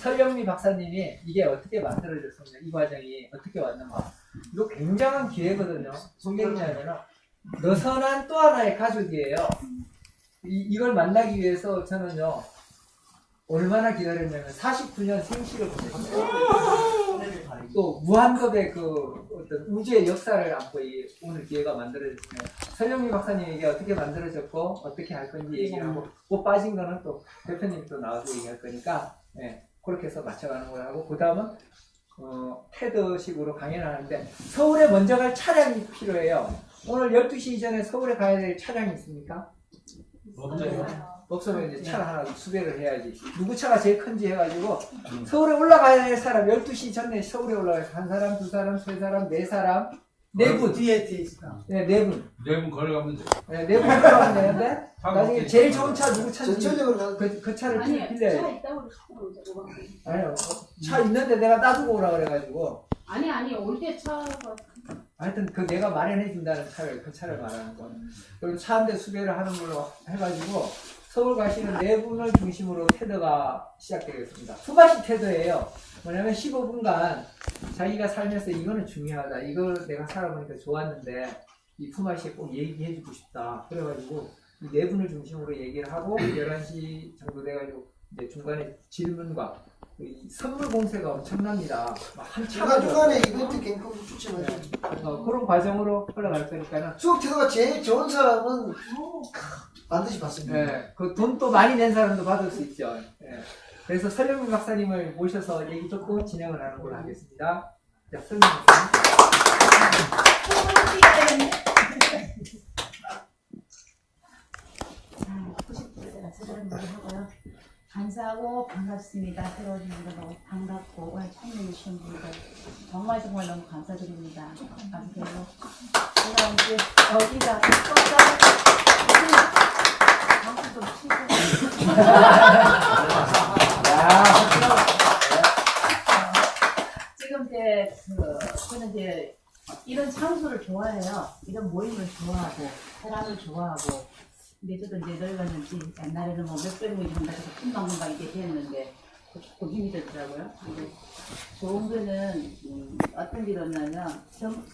설영미 박사님이 이게 어떻게 만들어졌습니까? 이 과정이 어떻게 왔는가? 이거 굉장한 기회거든요. 왜냐하면 너선한 또 하나의 가족이에요. 이걸 만나기 위해서 저는요 얼마나 기다렸냐면 49년 생시를 보냈어요. 또 무한급의 그 어떤 우주의 역사를 안고 오늘 기회가 만들어졌으면 설영미 박사님 이게 어떻게 만들어졌고 어떻게 할 건지 얘기를 하고 못 빠진 거는 또 대표님이 또 나와서 얘기할 거니까 그렇게 해서 맞춰가는 걸 하고 그 다음은 테드식으로 강연을 하는데 서울에 먼저 갈 차량이 필요해요. 오늘 12시 이전에 서울에 가야 될 차량이 있습니까? 없으면 이제 차를 하나 수배를 해야지. 누구 차가 제일 큰지 해가지고 서울에 올라가야 될 사람 12시 전에 서울에 올라가서 한 사람, 두 사람, 세 사람, 네 사람, 네 분. 뒤에 있어. 네, 네 분. 네 분 걸어가면 돼. 네, 네 분 걸어가면 되는데 나중에 제일 좋은 차 누구 차인지 그 차를 빌려야 돼. 아니요, 차 있는데 내가 놔두고 오라 그래가지고. 아니 올 때 차가 하여튼 그 내가 마련해 준다는 차를 그 차를 말하는 거. 그리고 차 한 대 수배를 하는 걸로 해가지고 서울 가시는 네 분을 중심으로 테드가 시작되겠습니다. 후바시 테드예요. 뭐냐면 15분간 자기가 살면서 이거는 중요하다. 이걸 내가 살아보니까 좋았는데 이 푸마시에 꼭 얘기해주고 싶다. 그래가지고 이 네 분을 중심으로 얘기를 하고 11시 정도 돼가지고 이제 중간에 질문과 이 선물 공세가 엄청납니다. 중간에 이벤트 갱플 추천하죠. 그런 과정으로 흘러갈 거니까는 수업 태도가 제일 좋은 사람은 반드시 받습니다. 네, 그 돈 또 많이 낸 사람도 받을 수 있죠. 네. 그래서 설영민 박사님을 모셔서 얘기 듣고 진행을 하는 걸로 하겠습니다. 자, 설영민 박사님. 90%가 저런 하고요. 감사하고 반갑습니다. 새로운 분들 너무 반갑고 오늘 참여해주신 분들 정말 너무 감사드립니다. 아무쪼록 제가 이제 여기가 방금 좀 치고 지금 이제 저는 이제 이런 장소를 좋아해요. 이런 모임을 좋아하고 사람을 좋아하고. 근데 저도 이제 늙었는지 옛날에는 뭐 몇백 명이 된다고 해서 금방금방 이렇게 됐는데 조금 힘이 들더라고요. 근데 좋은 거는 어떤 게 있냐면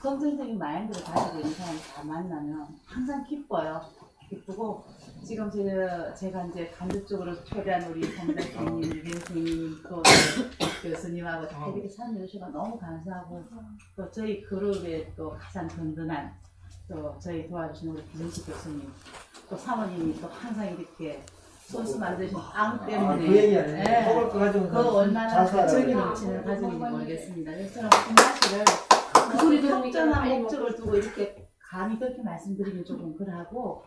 긍정적인 마인드를 가지고 있는 사람 다 만나면 항상 기뻐요. 기쁘고 지금 제가 이제 간접적으로 초대한 우리 선배님, 유경수님, 또 교수님하고 다 이렇게 참여해주셔서 너무 감사하고 또 저희 그룹의 또 가장 든든한 또 저희 도와주시는 우리 비정식 교수님 또 사모님이 또 항상 이렇게 소스 만드신 빵 때문에 그 얘기 아니에요? 그 얼마나 정이 넘치는 가정인지 모르겠습니다. 그래서 저는 푸마시를 그 소리 특정한 목적을 두고 이렇게 감히 그렇게 말씀드리면 조금 그러하고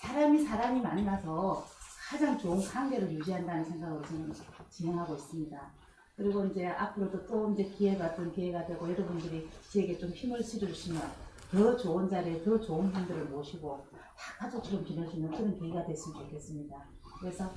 사람이 만나서 가장 좋은 관계를 유지한다는 생각으로 저는 진행하고 있습니다. 그리고 이제 앞으로도 또 이제 기회가 되고 여러분들이 저에게 좀 힘을 실어주시면 더 좋은 자리에 더 좋은 분들을 모시고 다 가족처럼 지낼 수 있는 그런 계기가 됐으면 좋겠습니다. 그래서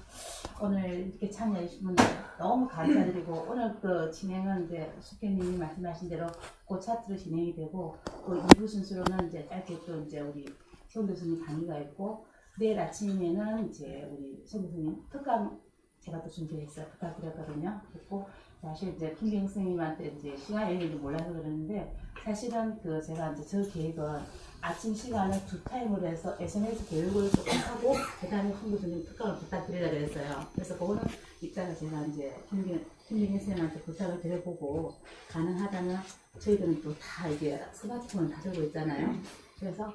오늘 이렇게 참여해주신 분들 너무 감사드리고 오늘 그 진행은 이제 숙현님이 말씀하신 대로 그 차트로 진행이 되고 그 2부 순서로는 이제 짧게 또 이제 우리 송 교수님 강의가 있고 내일 아침에는 이제 우리 송 교수님 특강 제가 또 준비해서 부탁드렸거든요. 그리고 사실 이제 김경 선생님한테 이제 시간 여행인지 몰라서 그러는데 사실은 그 제가 이제 저 계획은 아침 시간에 2타임으로 해서 SNS 교육을 조금 하고 그다음에 홍 교수님 특강을 부탁드리려고 했어요. 그래서 그거는 이따가 제가 이제 김경 선생님한테 부탁을 드려보고 가능하다면 저희들은 또 다 이게 스마트폰을 다 들고 있잖아요. 그래서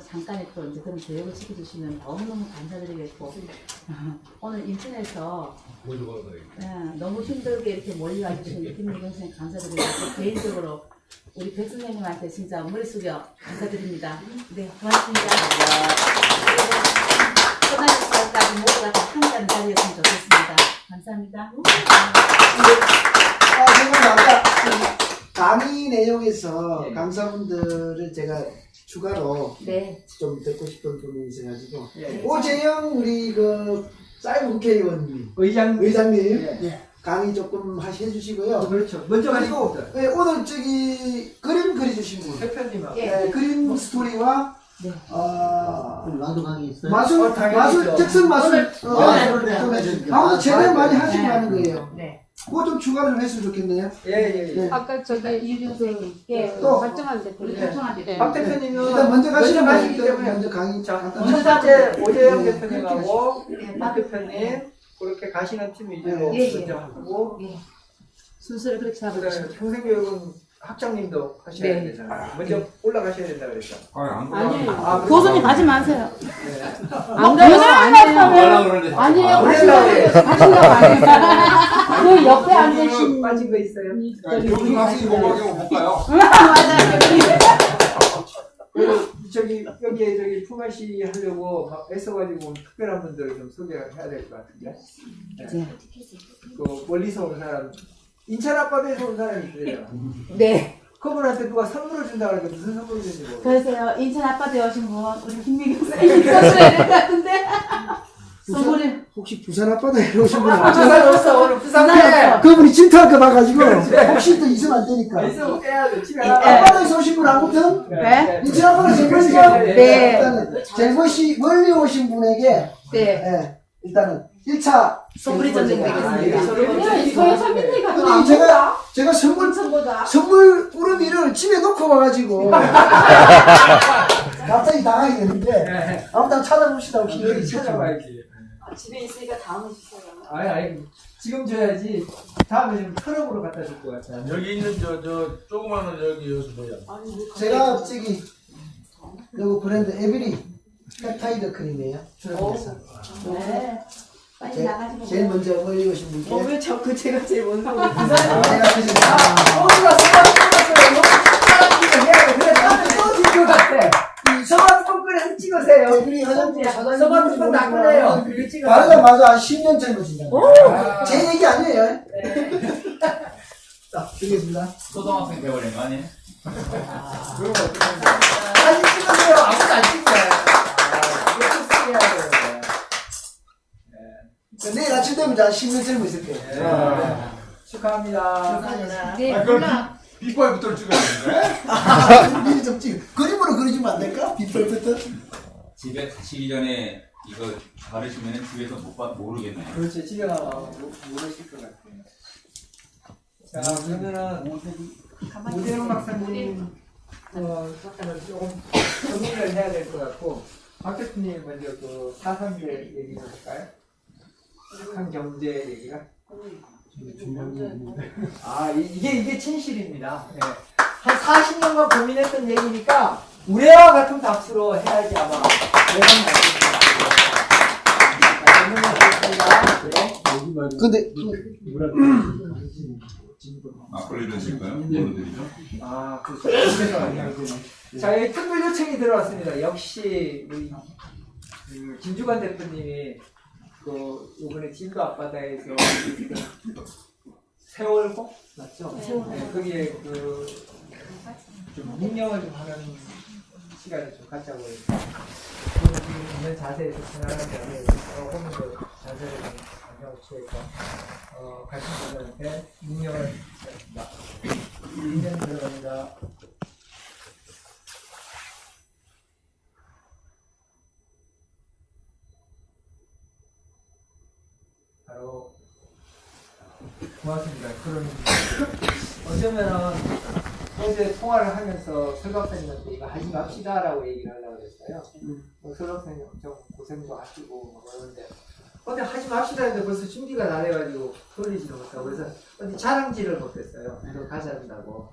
잠깐에 또 이제 그런 교육을 시켜주시면 너무너무 감사드리겠고 오늘 인터넷에서 너무 힘들게 이렇게 몰려와주신 김민경 선생님 감사드리고 개인적으로 우리 백 선생님한테 진짜 머리 숙여 감사드립니다. 네, 고맙습니다. 끝날 시간까지 모두가 다 함께하는 자리였으면 좋겠습니다. 감사합니다. 선생님 아까 강의 내용에서 강사분들을 제가 추가로 좀 듣고 싶은 부분이 있어가지고 오재영 우리 그 사이버 국회의원님 의장님 강의 조금 해주시고요. 그렇죠. 먼저 그리고 오늘 저기 그림 그려주신 분 대표님하고 그림 스토리와 네. 나도 강의 있어요. 마술, 당연히죠. 즉슨 마술. 오늘 아무도 제대로 많이 하시고 네. 하는 거예요. 네. 그거 좀 추가를 했으면 좋겠네요. 예. 네. 아까 저기 이준석님께 또. 박정환 대표님. 박정환 박 대표님. 대표님은 일단 먼저 가시기 가시기 때문에 때문에 먼저 강의 자, 잠깐. 첫 번째 오재영 네. 대표님하고 네, 박 대표님 그렇게 가시는 팀 위주로 예, 예. 먼저 하고 예. 순서를 그렇게 잡으시죠. 평생교육은 학장님도 하셔야 네. 되잖아요. 먼저 올라가셔야 된다 그랬죠. 아니에요. 아, 교수님 가지 마세요. 네. 안 가요. 아니에요. 아니에요. 가신다고 아니에요. 그 옆에 앉으신 빠진 거 있어요? 여기 가서 이거 먹으려고 못 가요. 저기 여기에 저기 품앗이 하려고 막 애써가지고 특별한 분들을 좀 소개해야 될 것 같은데. 네. 그 멀리서 온 사람, 인천 앞바다에서 온 사람이 있어요. 네. 그분한테 누가 선물을 준다 그러니까 무슨 선물을 주는지 모르겠어요. 그러세요. 인천 아파트에 오신 분 우리 김미경 선생님 있었어야 될 것 같은데. 선물을 혹시 부산 앞바다에 오신 분 부산 없어 오늘 부산에. 그분이 질투할 거 봐가지고 혹시 또 있으면 안 되니까. 있어 빼야 돼. 집에 앞바다에서 오신 분 아무튼 네. 인천 앞바다 제일 멀리죠? 네. 일단은 제일 멀리 오신 분에게 네. 예, 일단은 1차 선물이 전달되겠습니다. 서현선민이가 근데 제가 선물 꾸러미를 집에 놓고 와가지고 갑자기 나가게 되는데 아무튼 찾아봅시다. 혹시 여기 찾아봐야지. 집에 있으니까 다음에 주세요. 아니 지금 줘야지. 다음에 좀 트럭으로 갖다 줄 것 같아. 여기 있는 저 조그마한 여기 뭐야? 제가 저기 요거 브랜드 에브리 펩타이드 크림이에요. 출연해서 네. 빨리 나가시고. 제일 먼저 멀리 오신 분께 왜 자꾸 제가 제일 먼저 내가 드신다. 어디가 서만 찍었어요. 해야 돼. 그래 또 찍을 것 같아. 서만 똥그래 찍으세요. 에브리 화장품 사장님 서만 똥 닦으래요. 그리고 찍어. 말하다 맞아 10년 젊어진다. 제 얘기 아니에요. 자, 드리겠습니다. 초등학생 배우는 거 아니에요? 그런 거 어떻게 사진 찍으세요. 아무도 안 찍어요. 이거 해야 돼요. 내일 아침 되면 한 10년 젊어있을 거예요. 축하합니다. 네, 그럼 비포에부터 찍어야 되는데? 미리 좀 찍어. 그림으로 그려주면 안 될까? 비포부터. 집에 가시기 전에 이거 바르시면 집에서 모르겠네요. 그렇지, 집에 가면 모르실 것 같아요. 자, 그러면은 오재영 박사님 사건을 조금 정리를 해야 될 것 같고, 박 대표님 먼저 그 4.3제 얘기 좀 할까요? 북한 경제 얘기가? 아, 이게 진실입니다. 네. 한 40년간 고민했던 얘기니까 우레와 같은 박수로 해야지 아마 대박 날 근데 막걸리 드실까요? 뭐로 드리죠? 아, 그렇죠. 자, 여기 특별 요청이 들어왔습니다. 역시 우리 김주관 대표님이 그 이번에 진도 앞바다에서 세월호 맞죠? 네, 거기에 좀 묵념을 좀 하는 시간을 좀 갖자고 해서 지금 있는 자세에서 편안하게 조금 더 자세를 좀 강조하고 취해서 가신 분들한테 묵념을 하겠습니다. 묵념 들어갑니다. 바로 고맙습니다. 그런 어쩌면은 어제 통화를 하면서 설 박사님한테 이거 하지 맙시다라고 얘기를 하려고 그랬어요. 설 박사님 엄청 고생도 하시고 뭐 그러는데 근데 하지 맙시다 했는데 벌써 준비가 다 돼가지고 돌리지를 못하고 그래서 어디 자랑질을 못했어요. 이거 가자 한다고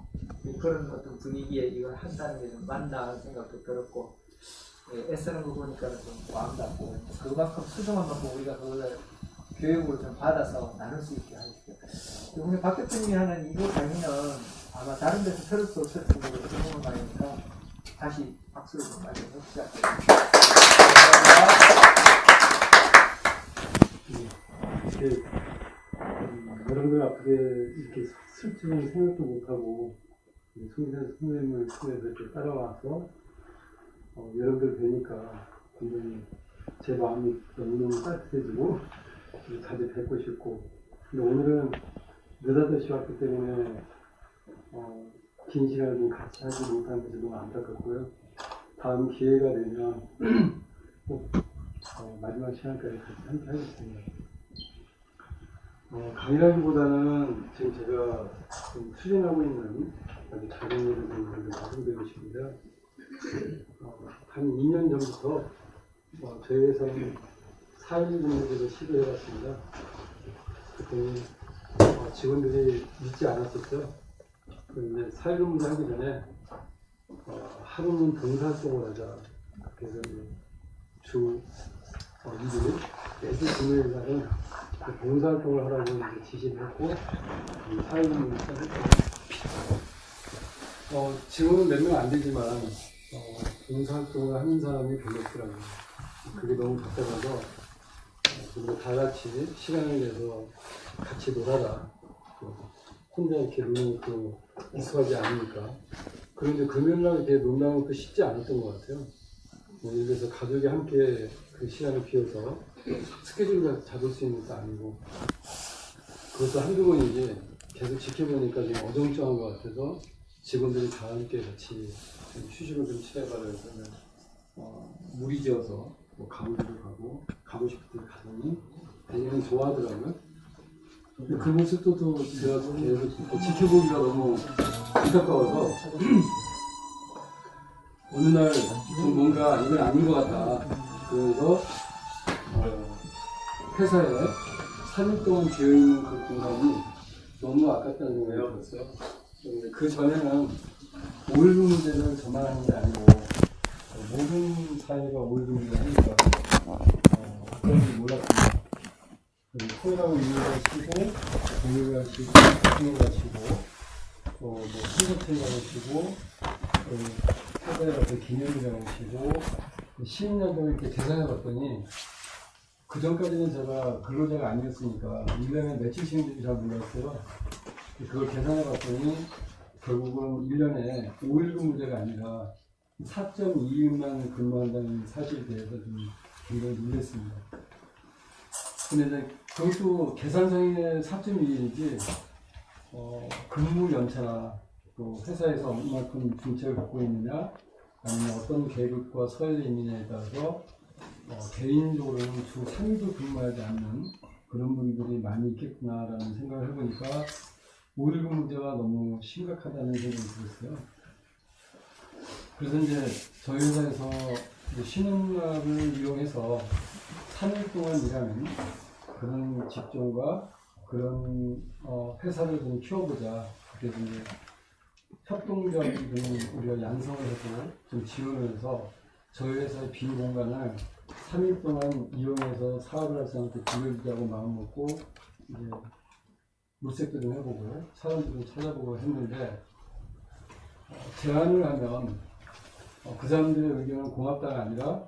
그런 어떤 분위기에 이걸 한다는 게 좀 맞나 하는 생각도 들었고 애쓰는 거 보니까 좀 마음 닿고 그만큼 소중한 만큼 우리가 그걸 교육을 좀 받아서 나눌 수 있게 하십시오. 오늘 박 대표님이 하는 이거 강의는 아마 다른 데서 들을 수 없을 정도로 좋은 강의니까 다시 박수를 좀 많이 해주시죠. 여러분들 앞에 이렇게 슬쩍은 생각도 못하고 선생님을 통해서 이렇게 따라와서 여러분들 뵈니까 굉장히 제 마음이 너무너무 따뜻해지고 자주 뵙고 싶고 근데 오늘은 늦어듯이 왔기 때문에 긴 시간을 좀 같이 하지 못한 것이 너무 안타깝고요. 다음 기회가 되면 꼭 마지막 시간까지 같이 함께 하겠습니다. 강의라기보다는 지금 제가 좀 추진하고 있는 아주 작은 일을 좀 말씀드리고 싶은데요. 한 2년 전부터 저희 회사는 4일 근무제를 시도해봤습니다. 그랬더니 직원들이 믿지 않았었죠. 그런데 4일 근무제 하기 전에 하루는 봉사활동을 하자. 그래서 주 2일 매주 금요일 날은 봉사활동을 하라고 지시를 했고 4일 근무를 시작했습니다. 지금은 몇 명 안 되지만 봉사활동을 하는 사람이 별로 없더라고요. 그게 너무 답답해서 그리고 다 같이 시간을 내서 같이 놀아라. 혼자 이렇게 노는 것도 익숙하지 않으니까. 그런데 금요일날 이렇게 논다는 것도 쉽지 않았던 것 같아요. 예를 들어서 가족이 함께 그 시간을 비워서 스케줄을 잡을 수 있는 것도 아니고 그것도 한두 번이지 계속 지켜보니까 좀 어정쩡한 것 같아서 직원들이 다 함께 같이 휴식을 좀 취해봐라 해서 무리지어서 뭐 가보기도 가고 싶을 때 가더니 되게 좋아하더라고요. 근데 그 모습도 또 제가 계속 지켜보기가 너무 안타까워서 어느 날 좀 뭔가 이건 아닌 것 같다. 그래서 회사에 3일 동안 비어있는 그 공간이 너무 아깝다는 생각이 들었어요. 그 전에는 5일 문제를 저만 하는 게 아니고 모든 사회가 5일 문제를 하니까 그런 줄 몰랐습니다. 토요일하고 일요일을 쉬고 금요일을 쉬고 금요일을 쉬고 뭐 콘서트를 쉬고 회사에 가서 기념일을 쉬고 10년도 이렇게 계산해 봤더니 그 전까지는 제가 근로자가 아니었으니까 1년에 며칠 쉬는지 잘 몰랐어요. 그걸 계산해 봤더니 결국은 1년에 5일 근무제가 아니라 4.2일만 근무한다는 사실에 대해서 좀 굉장히 놀랐습니다. 근데 이제 그것도 계산상의 4.2일이지 근무 연차나 또 회사에서 얼마만큼 중책을 갖고 있느냐 아니면 어떤 계급과 서열에 있느냐에 따라서 개인적으로는 주 3일도 근무하지 않는 그런 분들이 많이 있겠구나라는 생각을 해보니까 5일 근무제가 너무 심각하다는 생각이 들었어요. 그래서 이제 저희 회사에서 쉬는 날을 이용해서 3일 동안 일하는 그런 직종과 그런 회사를 좀 키워보자. 그래서 이제 협동조합을 우리가 양성을 해서 좀 지원을 해서 저희 회사의 빈 공간을 3일 동안 이용해서 사업을 할 사람한테 빌려주자고 마음먹고 이제 물색도 좀 해보고 사람도 좀 찾아보고 했는데 제안을 하면 그 사람들의 의견은 고맙다가 아니라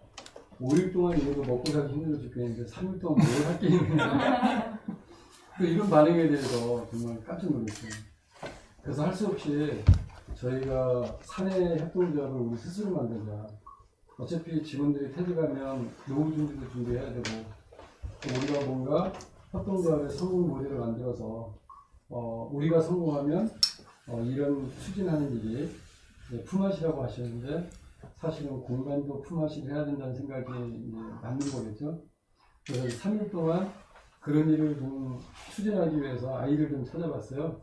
5일 동안 일해도 먹고 살기 힘들어 죽겠는데 3일 동안 뭘 할 게 있느냐 이런 반응에 대해서 정말 깜짝 놀랐어요. 그래서 할 수 없이 저희가 사내 협동조합을 우리 스스로 만들자. 어차피 직원들이 퇴직하면 노후 준비도 준비해야 되고 또 우리가 뭔가 협동조합의 성공 모델을 만들어서 우리가 성공하면 이런 추진하는 일이 품앗이라고 하시는데 사실은 공간도 품앗이를 해야 된다는 생각이 맞는 거겠죠. 그래서 3일 동안 그런 일을 좀 추진하기 위해서 아이를 좀 찾아봤어요.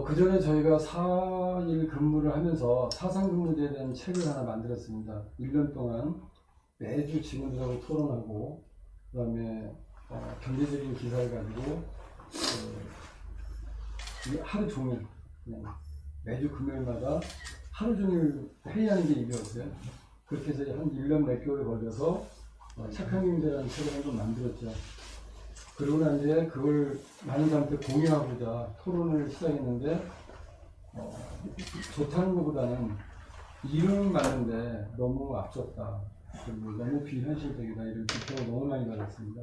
그 전에 저희가 4일 근무를 하면서 사상근무제에 대한 책을 하나 만들었습니다. 1년 동안 매주 직원들하고 토론하고 그 다음에 경제적인 기사를 가지고 하루 종일 그냥 매주 금요일마다 하루 종일 회의하는 게 일이었어요. 그렇게 해서 한 1년 몇 개월 걸려서 착한 경제라는 책을 한 번 만들었죠. 그러고 난 뒤에 그걸 많은 사람한테 공유하고자 토론을 시작했는데 좋다는 것보다는 이름은 많은데 너무 앞섰다. 그리고 너무 비현실적이다. 이런 비평을 너무 많이 받았습니다.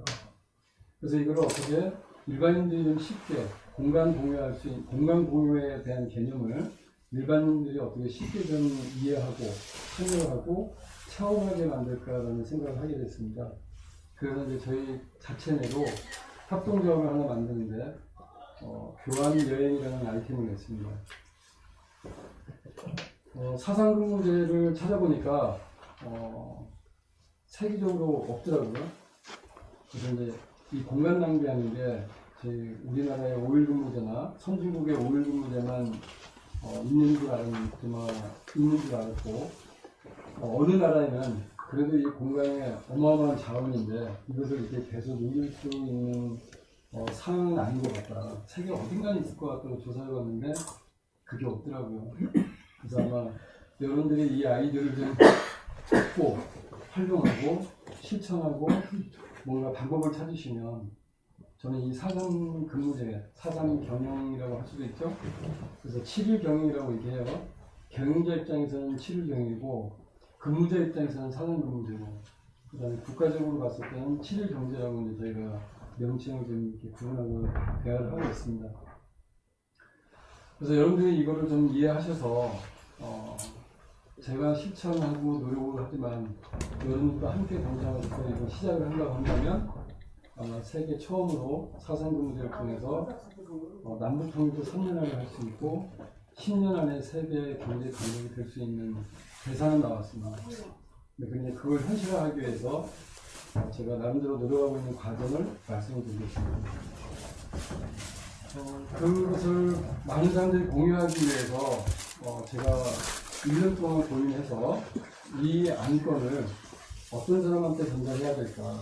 그래서 이걸 어떻게 일반인들이 좀 쉽게 공간 공유에 대한 개념을 일반인들이 어떻게 쉽게 좀 이해하고 참여하고 체험하게 만들까라는 생각을 하게 됐습니다. 그래서 이제 저희 자체 내로 협동조합을 하나 만드는데 교환 여행이라는 아이템을 냈습니다. 사상근무제를 찾아보니까 세계적으로 없더라고요. 그래서 이제 이 공간 낭비하는 게 저희 우리나라의 5일 근무제나 선진국의 5일 근무제만 있는 줄 알았고 어느 나라에는 그래도 이 공간에 어마어마한 자원인데 이것을 이렇게 계속 누릴 수 있는 상황은 아닌 것 같다. 세계 어딘가에 있을 것 같다고 조사해 봤는데 그게 없더라고요. 그래서 아마 여러분들이 이 아이디어를 좀 듣고 활용하고 실천하고 뭔가 방법을 찾으시면 저는 이 사상 근무제, 사상 경영이라고 할 수도 있죠. 그래서 7일 경영이라고 얘기해요. 경영자 입장에서는 7일 경영이고 근무자 입장에서는 사상 근무제고 그다음에 국가적으로 봤을 때는 7일 경제라고 이제 저희가 명칭을 좀 이렇게 구분하고 대화를 하고 있습니다. 그래서 여러분들이 이거를 좀 이해하셔서 제가 실천하고 노력을 하지만 여러분과 함께 동참해서 이거 시작을 한다고 한다면 아마 세계 처음으로 사상근무제를 통해서 남북통일도 3년 안에 할 수 있고 10년 안에 세계 경제 강국이 될 수 있는 대상은 나왔습니다. 근데 그걸 현실화하기 위해서 제가 나름대로 노력하고 있는 과정을 말씀을 드리겠습니다. 그것을 많은 사람들이 공유하기 위해서 제가 1년 동안 고민해서 이 안건을 어떤 사람한테 전달해야 될까?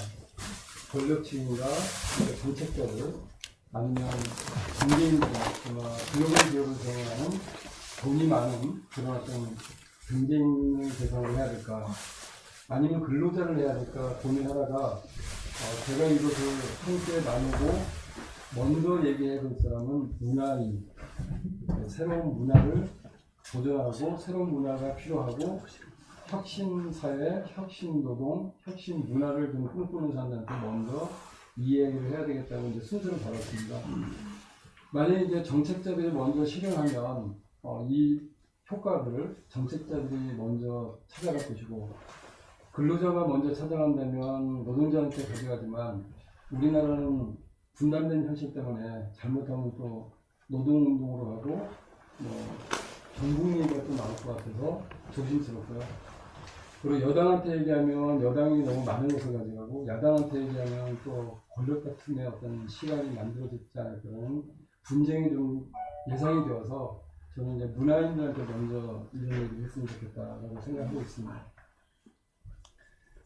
권력층인가, 정책자들, 아니면 경제인들, 글로벌 기업을 경영하는 돈이 많은 그런 어떤 경쟁을 대상으로 해야 될까? 아니면 근로자를 해야 될까 고민하다가 제가 이것을 함께 나누고 먼저 얘기해 볼 사람은 문화인, 새로운 문화를 도전하고 새로운 문화가 필요하고 혁신 사회, 혁신 노동, 혁신 문화를 좀 꿈꾸는 사람들한테 먼저 이 얘기를 해야 되겠다고 이제 순서를 잡았습니다. 만약에 이제 정책자들이 먼저 실행하면 이 효과를 정책자들이 먼저 찾아갈 것이고 근로자가 먼저 찾아간다면 노동자한테 가져가지만 우리나라는 분단된 현실 때문에 잘못하면 또 노동운동으로 가고 전국 얘기가 또 나올 것 같아서 조심스럽고요. 그리고 여당한테 얘기하면 여당이 너무 많은 것을 가져가고 야당한테 얘기하면 또 권력 다툼의 어떤 시간이 만들어지지 않을까라는 분쟁이 좀 예상이 되어서 저는 이제 문화인들한테 먼저 이런 얘기를 했으면 좋겠다라고 생각하고 있습니다.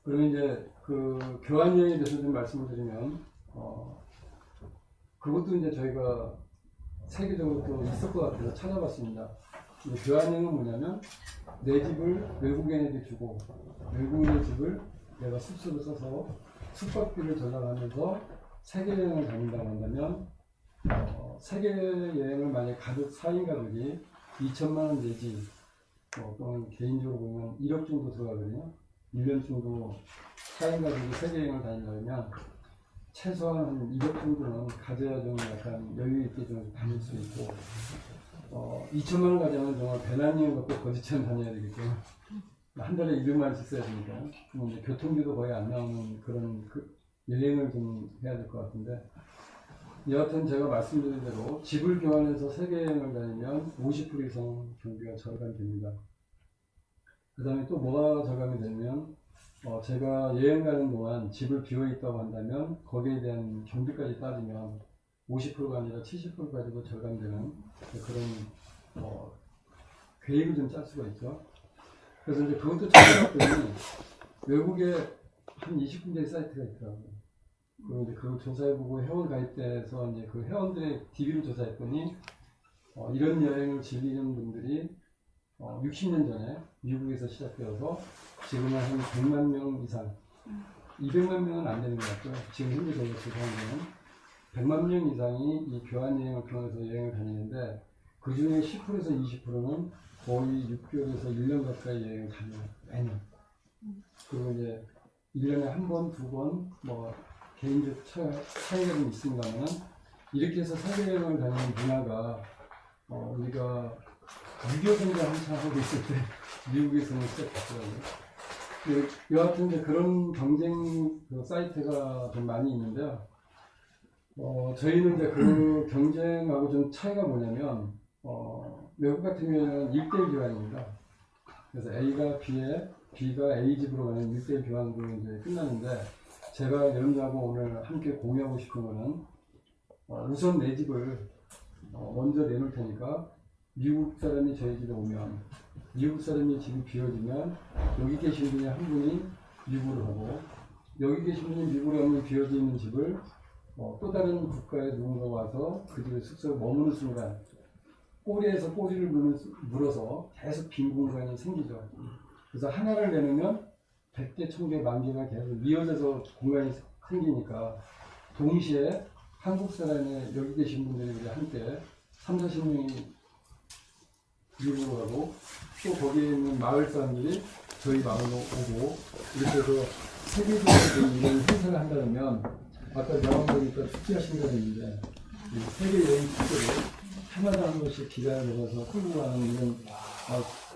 그리고 이제 그 교환여행에 대해서 좀 말씀을 드리면 그것도 이제 저희가 세계적으로 또 있을 것 같아서 찾아봤습니다. 교환여행은 뭐냐면 내 집을 외국인에게 주고 외국인의 집을 내가 숙소를 써서 숙박비를 전환하면서 세계여행을 다닌다고 한다면 세계여행을 만약 가족 4인 가족이 2천만 원 내지 또는 개인적으로 보면 1억 정도 들어가거든요. 1년 정도 4인 가족이 세계여행을 다닌다면 최소한 한 2억 정도는 가져야 좀 약간 여유 있게 좀 다닐 수 있고 2천만 원 가져면 정말 배낭여행 갖고 거지처럼 다녀야 되겠죠. 한 달에 200만 원씩 써야 되니까. 이제 교통비도 거의 안 나오는 그런 여행을 좀 해야 될 것 같은데 여하튼 제가 말씀드린 대로 집을 교환해서 세계여행을 다니면 50% 이상 경비가 절감됩니다. 그 다음에 또 뭐가 절감이 되면 제가 여행 가는 동안 집을 비워있다고 한다면 거기에 대한 경비까지 따지면 50%가 아니라 70%까지도 절감되는 그런 계획을 좀 짤 수가 있죠. 그래서 이제 그것도 찾아봤더니 외국에 한 20군데의 사이트가 있더라고요. 그리고 이제 그걸 조사해보고 회원 가입돼서 이제 그 회원들의 DB를 조사했더니 이런 여행을 즐기는 분들이 60년 전에 미국에서 시작되어서 지금은 한 100만 명 이상, 200만 명은 안 되는 것 같고요. 지금 현재 저희가 조사하는 100만 명 이상이 이 교환여행을 통해서 여행을 다니는데 그 중에 10%에서 20%는 거의 6개월에서 1년 가까이 여행을 다녀요. 매년. 그리고 이제 1년에 한 번, 두 번, 개인적 차이가 좀 있습니다만 이렇게 해서 세계여행을 다니는 문화가 우리가 6.25 전쟁 한참 하고 있을 때 미국에서는 시작했더라고요. 여하튼 이제 그런 경쟁 사이트가 좀 많이 있는데요. 저희는 이제 그 경쟁하고 좀 차이가 뭐냐면 외국 같은 경우는 1대1 교환입니다. 그래서 A가 B에 B가 A 집으로 가는 1대1 교환으로 이제 끝나는데 제가 여러분들하고 오늘 함께 공유하고 싶은 거는 우선 내 집을 먼저 내놓을 테니까 미국 사람이 저희 집에 오면 미국 사람이 집이 비어지면 여기 계신 분이 한 분이 미국으로 가고 여기 계신 분이 미국으로 가면 비어져 있는 집을 또 다른 국가에 누군가 와서 그 집에 숙소에 머무는 순간 꼬리에서 꼬리를 물어서 계속 빈 공간이 생기죠. 그래서 하나를 내놓으면 100개, 1000개, 10,000개가 계속 이어져서 공간이 생기니까 동시에 한국 사람의 여기 계신 분들이 함께 3, 40명이 미국으로 가고 또 거기에 있는 마을 사람들이 저희 마을로 오고 이렇게 해서 세계적으로 이런 행사를 한다면 아까 영화 보니까 축제하신다고 했는데 세계 여행 축제를 하나도 한 번씩 기다려서 끌고 가는 이런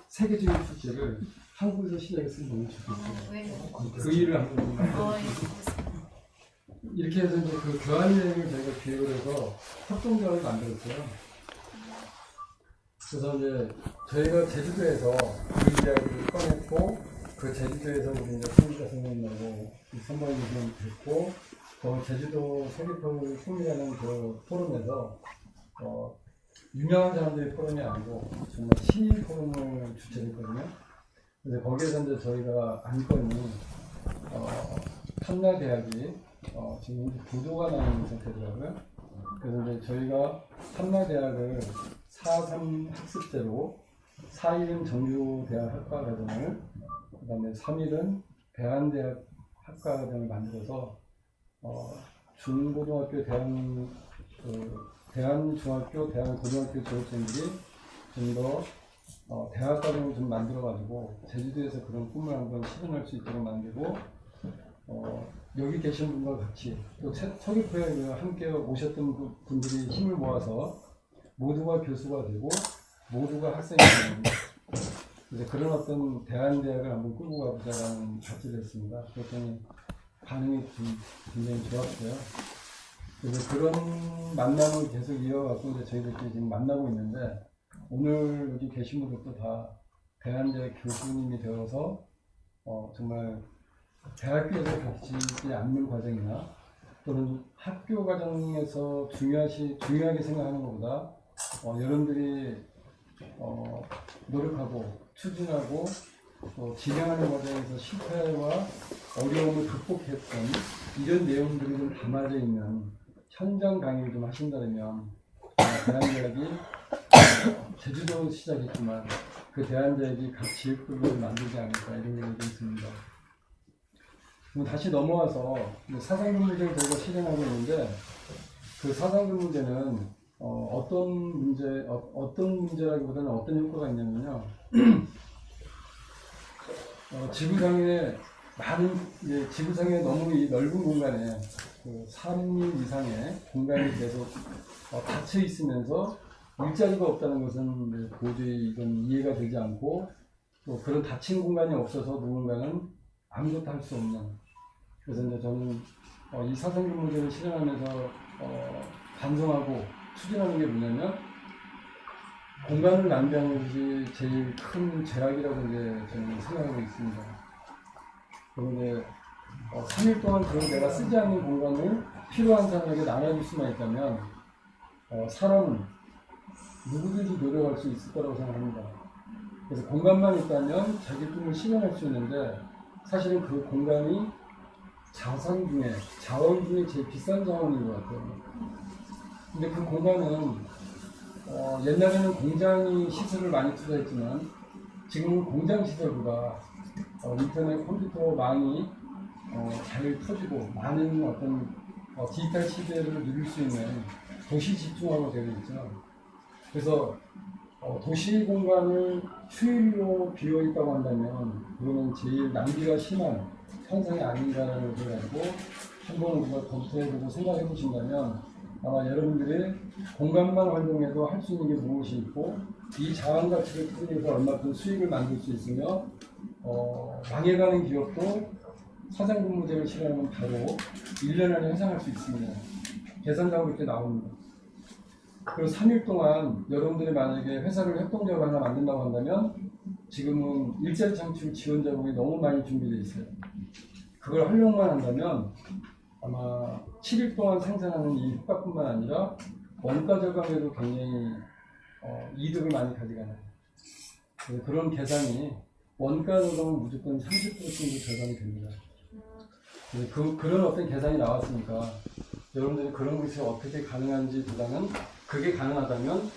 세계적인 축제를 한국에서 시작했으면 너무 좋겠어요. 그 일을 한번 이렇게 해서 이제 그 교환 여행을 저희가 기획을 해서 협동조합을 만들었어요. 그래서 이제 저희가 제주도에서 그 이야기를 꺼냈고 그 제주도에서 우리 이제 손기자 선생님하고 선발님이 됐고 그 제주도 세계포럼이라는 그 포럼에서 유명한 사람들의 포럼이 아니고 정말 신인 포럼을 주최했거든요. 그래서 거기에서 이제 저희가 안건이 한나대학이 지금 부도가 나는 상태더라고요. 그래서 이제 저희가 한나대학을 4.3 학습제로 4일은 정규대학 학과과정을 그 다음에 3일은 대한대학 학과과정을 만들어서 중고등학교 대한중학교, 대한고등학교 졸업생들이 좀 더 대학과정을 좀 만들어가지고 제주도에서 그런 꿈을 한번 실현할 수 있도록 만들고 여기 계신 분과 같이 또 서귀포에 함께 오셨던 분들이 힘을 모아서 모두가 교수가 되고 모두가 학생이 되는 이제 그런 어떤 대한대학을 한번 끌고 가보자라는 가치를 했습니다. 그랬더니 반응이 굉장히 좋았고요. 그래서 그런 만남을 계속 이어가고 이제 저희들끼리 지금 만나고 있는데 오늘 여기 계신 분들도 다 대한대학 교수님이 되어서 정말 대학교에서 겪지 않는 과정이나 또는 학교 과정에서 중요하게 생각하는 것보다 여러분들이 노력하고 추진하고 또 진행하는 과정에서 실패와 어려움을 극복했던 이런 내용들이 좀 담아져 있는 현장 강의를 좀 하신다면 대한대학이 제주도 시작했지만 그 대한대학이 각 지역별로 만들지 않을까 이런 생각이 좀 듭니다. 다시 넘어와서 사상금 문제를 저희가 실행하고 있는데 그 사상금 문제는 어떤 문제라기보다는 어떤 효과가 있냐면요. 지구상에 너무 이 넓은 공간에 그 3일 이상의 공간이 계속 닫혀 있으면서 일자리가 없다는 것은 도저히 이건 이해가 되지 않고 또 그런 닫힌 공간이 없어서 누군가는 아무것도 할 수 없는 그래서 이제 저는 이 사상금 문제를 실행하면서 반성하고 추진하는 게 뭐냐면 공간을 낭비하는 것이 제일 큰 죄악이라고 이제 저는 생각하고 있습니다. 그런데 3일 동안 그런 내가 쓰지 않는 공간을 필요한 사람에게 나눠줄 수만 있다면 사람은 누구든지 노력할 수 있을 거라고 생각합니다. 그래서 공간만 있다면 자기 꿈을 실현할 수 있는데 사실은 그 공간이 자원 중에 제일 비싼 자원인 것 같아요. 근데 그 공간은 옛날에는 공장이 시설을 많이 투자했지만 지금은 공장 시설보다 인터넷 컴퓨터망이 잘 터지고 많은 어떤 디지털 시대를 누릴 수 있는 도시 집중화가 되어 있죠. 그래서 도시 공간을 휴일로 비워 있다고 한다면 그거는 제일 낭비가 심한 현상이 아닌가라는 것을 알고 한번 우리가 검토해보고 생각해 보신다면 아마 여러분들이 공간만 활용해도 할 수 있는 게 무엇이 있고 이 자원 가치를 통해서 얼마큼 수익을 만들 수 있으며 망해가는 기업도 사상금 모델을 실행하면 바로 1년 안에 회상할 수 있습니다. 계산자로 이렇게 나옵니다. 그리고 3일 동안 여러분들이 만약에 회사를 협동조합을 하나 만든다고 한다면 지금은 일자리 창출 지원 자금이 너무 많이 준비되어 있어요. 그걸 활용만 한다면 아마 7일 동안 생산하는 이 효과뿐만 아니라 원가 절감에도 굉장히 이득을 많이 가져가는 그런 계산이 원가 절감은 무조건 30% 정도 절감이 됩니다. 그런 어떤 계산이 나왔으니까 여러분들이 그런 것이 어떻게 가능한지 보다는 그게 가능하다면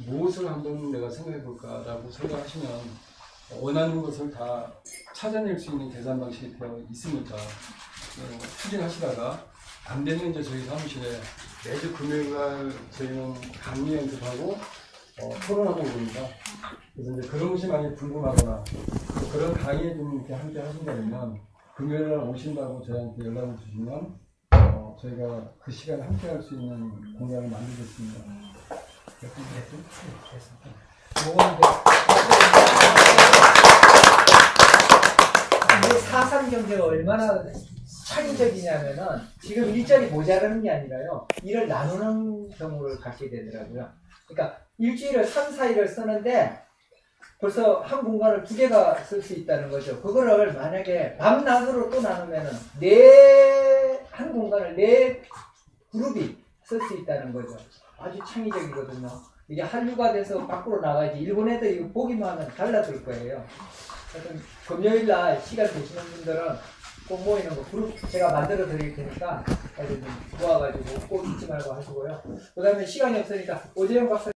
무엇을 한번 내가 생각해 볼까라고 생각하시면 원하는 것을 다 찾아낼 수 있는 계산 방식이 되어 있으니까 추진하시다가 안 되면 이제 저희 사무실에 매주 금요일날 저희는 강의 연습하고 토론하고 있습니다. 그래서 이제 그런 것이 많이 궁금하거나 그런 강의에 좀 이렇게 함께 하신다면 금요일날 오신다고 저희한테 연락을 주시면 저희가 그 시간에 함께 할 수 있는 공간을 만들겠습니다. 이게 4.3 경제가 얼마나 창의적이냐면은 지금 일자리 모자라는 게 아니라요. 일을 나누는 경우를 갖게 되더라고요. 그러니까 일주일을 3, 4일을 쓰는데 벌써 한 공간을 2개가 쓸 수 있다는 거죠. 그거를 만약에 밤낮으로 또 나누면은 한 공간을 4그룹이 쓸 수 있다는 거죠. 아주 창의적이거든요. 이게 한류가 돼서 밖으로 나가야지 일본 애들이 이거 보기만 하면 달라질 거예요. 하여튼 금요일 날 시간 되시는 분들은 꼭 모이는 거 그룹 제가 만들어 드릴 테니까 좀 모아가지고 꼭 잊지 말고 하시고요. 그 다음에 시간이 없으니까 오재영 박사